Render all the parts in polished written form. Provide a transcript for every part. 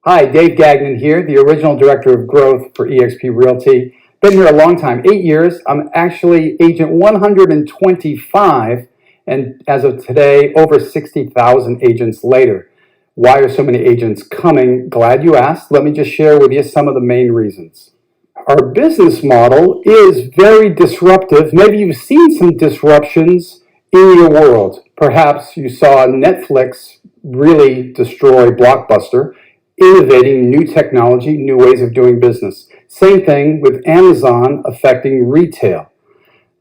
Hi, Dave Gagnon here, the original director of growth for eXp Realty. Been here a long time, 8 years. I'm actually agent 125, and as of today, over 60,000 agents later. Why are so many agents coming? Glad you asked. Let me just share with you some of the main reasons. Our business model is very disruptive. Maybe you've seen some disruptions in your world. Perhaps you saw Netflix really destroy Blockbuster, innovating new technology, new ways of doing business. Same thing with Amazon affecting retail.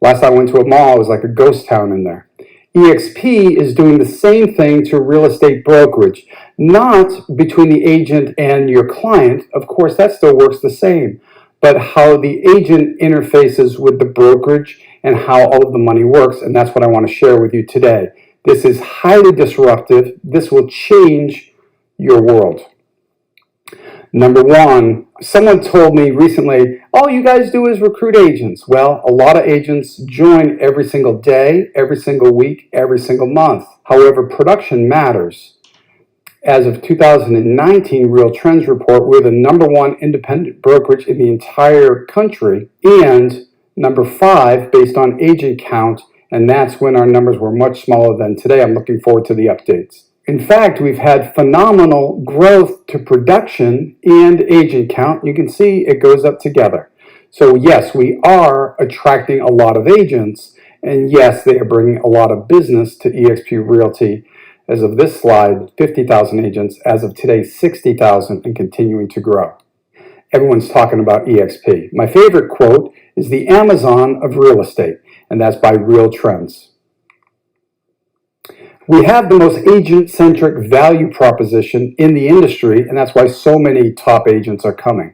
Last time I went to a mall, it was like a ghost town in there. eXp is doing the same thing to real estate brokerage, not between the agent and your client. Of course, that still works the same, but how the agent interfaces with the brokerage and how all of the money works, and that's what I want to share with you today. This is highly disruptive. This will change your world. Number one, someone told me recently, all you guys do is recruit agents. Well, a lot of agents join every single day, every single week, every single month. However, production matters. As of 2019 Real Trends report, we're the number one independent brokerage in the entire country and number 5 based on agent count, and that's when our numbers were much smaller than today. I'm looking forward to the updates. In fact, we've had phenomenal growth to production and agent count. You can see it goes up together. So yes, we are attracting a lot of agents, and yes, they are bringing a lot of business to eXp Realty. As of this slide, 50,000 agents. As of today, 60,000 and continuing to grow. Everyone's talking about eXp. My favorite quote is the Amazon of real estate, and that's by Real Trends. We have the most agent-centric value proposition in the industry, and that's why so many top agents are coming.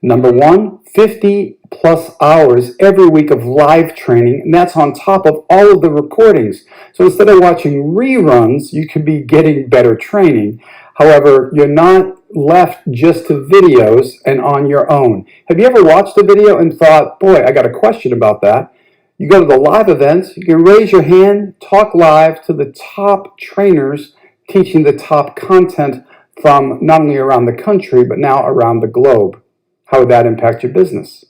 Number one, 50 plus hours every week of live training, and that's on top of all of the recordings. So instead of watching reruns, you could be getting better training. However, you're not left just to videos and on your own. Have you ever watched a video and thought, boy, I got a question about that? You go to the live events, you can raise your hand, talk live to the top trainers teaching the top content from not only around the country, but now around the globe. How would that impact your business?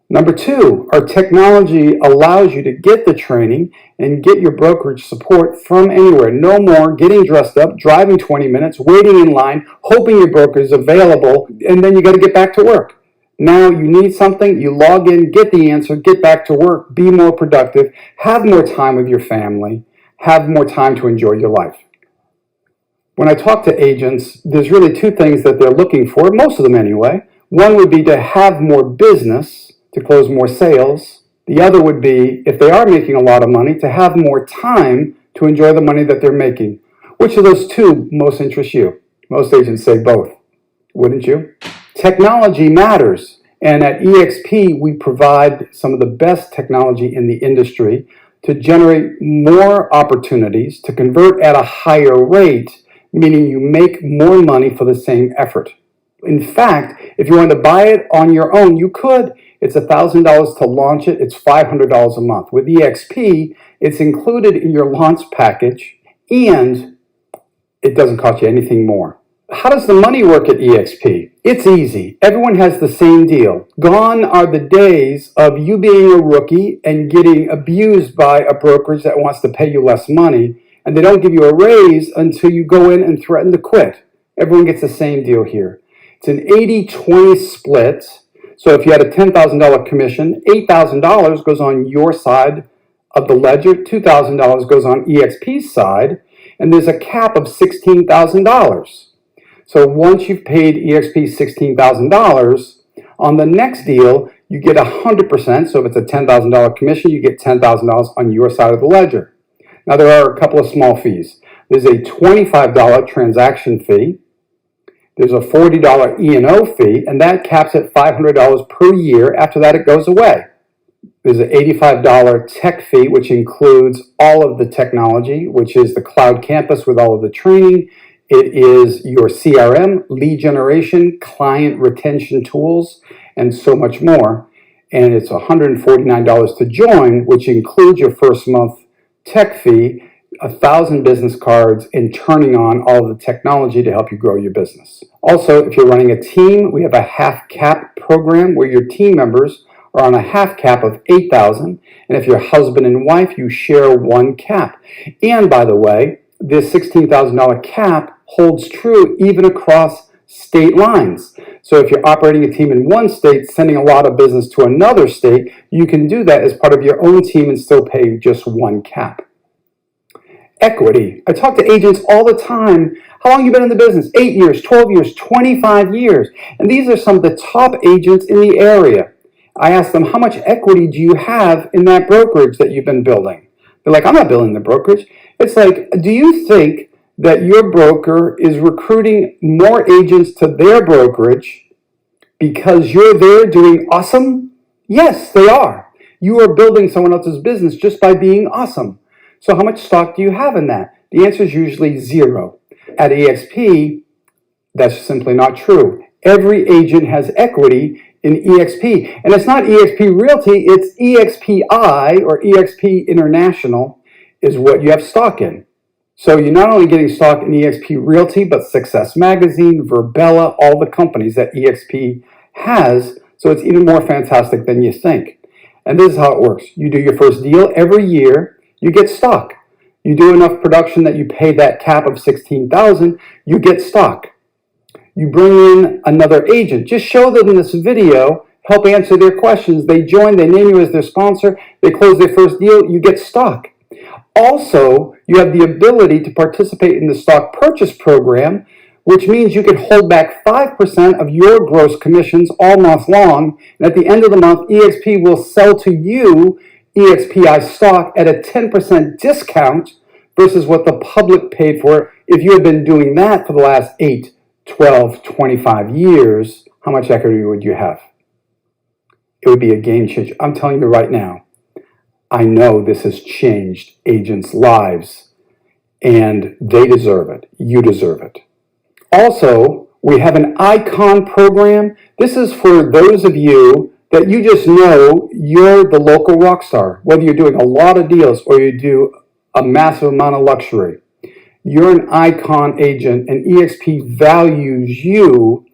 Number two, our technology allows you to get the training and get your brokerage support from anywhere. No more getting dressed up, driving 20 minutes, waiting in line, hoping your broker is available, and then you got to get back to work. Now you need something, you log in, get the answer, get back to work, be more productive, have more time with your family, have more time to enjoy your life. When I talk to agents, there's really two things that they're looking for, most of them anyway. One would be to have more business, to close more sales. The other would be, if they are making a lot of money, to have more time to enjoy the money that they're making. Which of those two most interest you? Most agents say both, wouldn't you? Technology matters, and at eXp we provide some of the best technology in the industry to generate more opportunities, to convert at a higher rate, meaning you make more money for the same effort. In fact, if you want to buy it on your own, you could. It's $1,000 to launch it. It's $500 a month. With eXp, it's included in your launch package, and it doesn't cost you anything more. How does the money work at eXp? It's easy. Everyone has the same deal. Gone are the days of you being a rookie and getting abused by a brokerage that wants to pay you less money, and they don't give you a raise until you go in and threaten to quit. Everyone gets the same deal here. It's an 80-20 split. So if you had a $10,000 commission, $8,000 goes on your side of the ledger, $2,000 goes on eXp's side, and there's a cap of $16,000. So once you've paid eXp $16,000, on the next deal, you get 100%. So if it's a $10,000 commission, you get $10,000 on your side of the ledger. Now there are a couple of small fees. There's a $25 transaction fee. There's a $40 E&O fee, and that caps at $500 per year. After that, it goes away. There's an $85 tech fee, which includes all of the technology, which is the cloud campus with all of the training. It is your CRM, lead generation, client retention tools, and so much more. And it's $149 to join, which includes your first month tech fee, 1,000 business cards and turning on all of the technology to help you grow your business. Also, if you're running a team, we have a half cap program where your team members are on a half cap of 8,000, and if you're husband and wife, you share one cap. And by the way, this $16,000 cap holds true even across state lines. So if you're operating a team in one state, sending a lot of business to another state, you can do that as part of your own team and still pay just one cap. Equity. I talk to agents all the time. How long have you been in the business? 8 years, 12 years, 25 years. And these are some of the top agents in the area. I ask them, how much equity do you have in that brokerage that you've been building? They're like, I'm not building the brokerage. It's like, do you think that your broker is recruiting more agents to their brokerage because you're there doing awesome? Yes, they are. You are building someone else's business just by being awesome. So how much stock do you have in that? The answer is usually 0. At EXP, that's simply not true. Every agent has equity in EXP. And it's not EXP Realty, it's EXPI or EXP International is what you have stock in. So you're not only getting stock in EXP Realty, but Success Magazine, Verbella, all the companies that EXP has. So it's even more fantastic than you think. And this is how it works. You do your first deal every year. You get stock. You do enough production that you pay that cap of $16,000, you get stock. You bring in another agent. Just show them this video, help answer their questions. They join, they name you as their sponsor, they close their first deal, you get stock. Also, you have the ability to participate in the stock purchase program, which means you can hold back 5% of your gross commissions all month long. And at the end of the month, EXP will sell to you EXPI stock at a 10% discount versus what the public paid for it. If you had been doing that for the last 8, 12, 25 years, how much equity would you have? It would be a game changer. I'm telling you right now, I know this has changed agents' lives, and they deserve it. You deserve it. Also, we have an icon program. This is for those of you that you just know you're the local rock star, whether you're doing a lot of deals or you do a massive amount of luxury. You're an icon agent, and EXP values you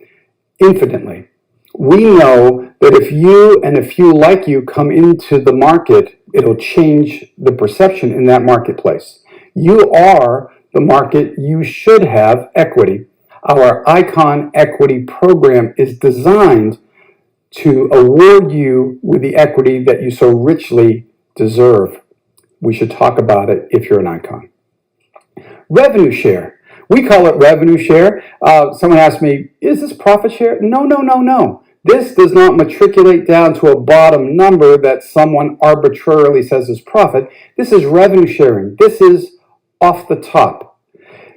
infinitely. We know that if you and a few like you come into the market, it'll change the perception in that marketplace. You are the market. You should have equity. Our Icon Equity Program is designed to award you with the equity that you so richly deserve. We should talk about it if you're an icon. Revenue share. We call it revenue share. Someone asked me, is this profit share? No. This does not matriculate down to a bottom number that someone arbitrarily says is profit. This is revenue sharing. This is off the top.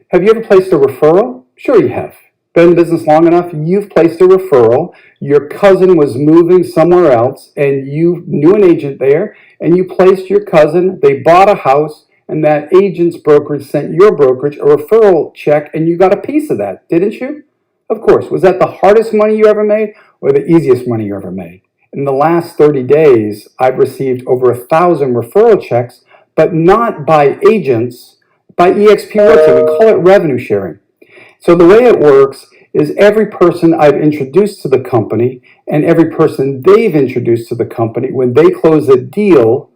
Have you ever placed a referral? Sure you have. Been in business long enough, you've placed a referral. Your cousin was moving somewhere else and you knew an agent there and you placed your cousin. They bought a house and that agent's brokerage sent your brokerage a referral check and you got a piece of that, didn't you? Of course. Was that the hardest money you ever made or the easiest money you ever made? In the last 30 days, I've received over 1,000 referral checks, but not by agents, by EXP Realty. We call it revenue sharing. So the way it works is every person I've introduced to the company and every person they've introduced to the company, when they close a deal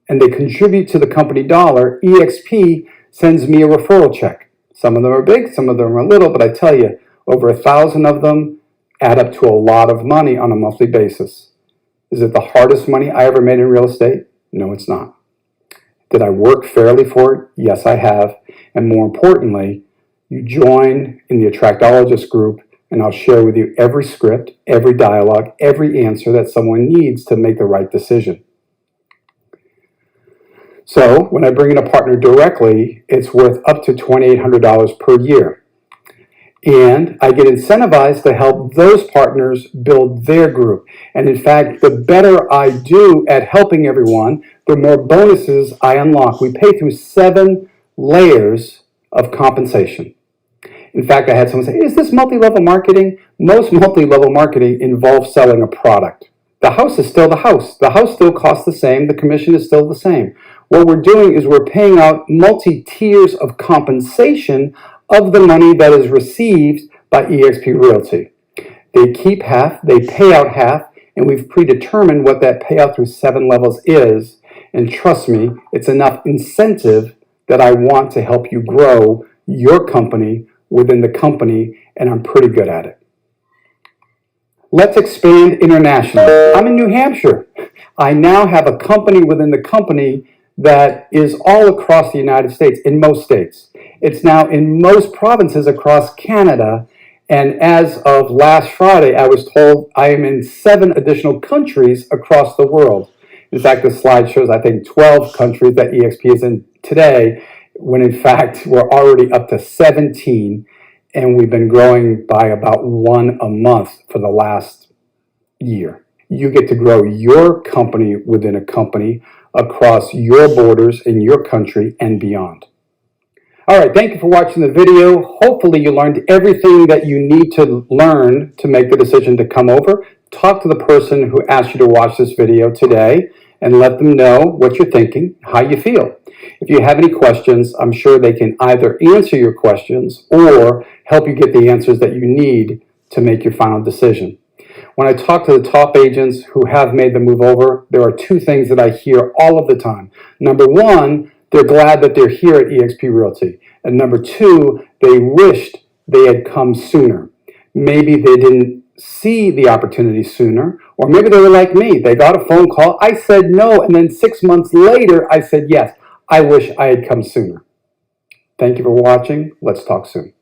and they contribute to the company dollar, EXP sends me a referral check. Some of them are big, some of them are little, but I tell you, over 1,000 of them add up to a lot of money on a monthly basis. Is it the hardest money I ever made in real estate? No, it's not. Did I work fairly for it? Yes, I have. And more importantly, you join in the Attractologist group, and I'll share with you every script, every dialogue, every answer that someone needs to make the right decision. So when I bring in a partner directly, it's worth up to $2,800 per year. And I get incentivized to help those partners build their group. And in fact, the better I do at helping everyone, the more bonuses I unlock. We pay through 7 layers of compensation. In fact, I had someone say, is this multi-level marketing? Most multi-level marketing involves selling a product. The house is still the house. The house still costs the same. The commission is still the same. What we're doing is we're paying out multi-tiers of compensation of the money that is received by eXp Realty. They keep half, they pay out half, and we've predetermined what that payout through 7 levels is. And trust me, it's enough incentive that I want to help you grow your company within the company, and I'm pretty good at it. Let's expand internationally. I'm in New Hampshire. I now have a company within the company that is all across the United States, in most states. It's now in most provinces across Canada. And as of last Friday, I was told I am in 7 additional countries across the world. In fact, the slide shows, I think, 12 countries that eXp is in today, when in fact, we're already up to 17. And we've been growing by about 1 a month for the last year. You get to grow your company within a company across your borders in your country and beyond. All right, thank you for watching the video. Hopefully you learned everything that you need to learn to make the decision to come over. Talk to the person who asked you to watch this video today and let them know what you're thinking, how you feel. If you have any questions, I'm sure they can either answer your questions or help you get the answers that you need to make your final decision. When I talk to the top agents who have made the move over, there are 2 things that I hear all of the time. Number 1, they're glad that they're here at eXp Realty. And number 2, they wished they had come sooner. Maybe they didn't see the opportunity sooner, or maybe they were like me. They got a phone call, I said no, and then 6 months later, I said yes. I wish I had come sooner. Thank you for watching. Let's talk soon.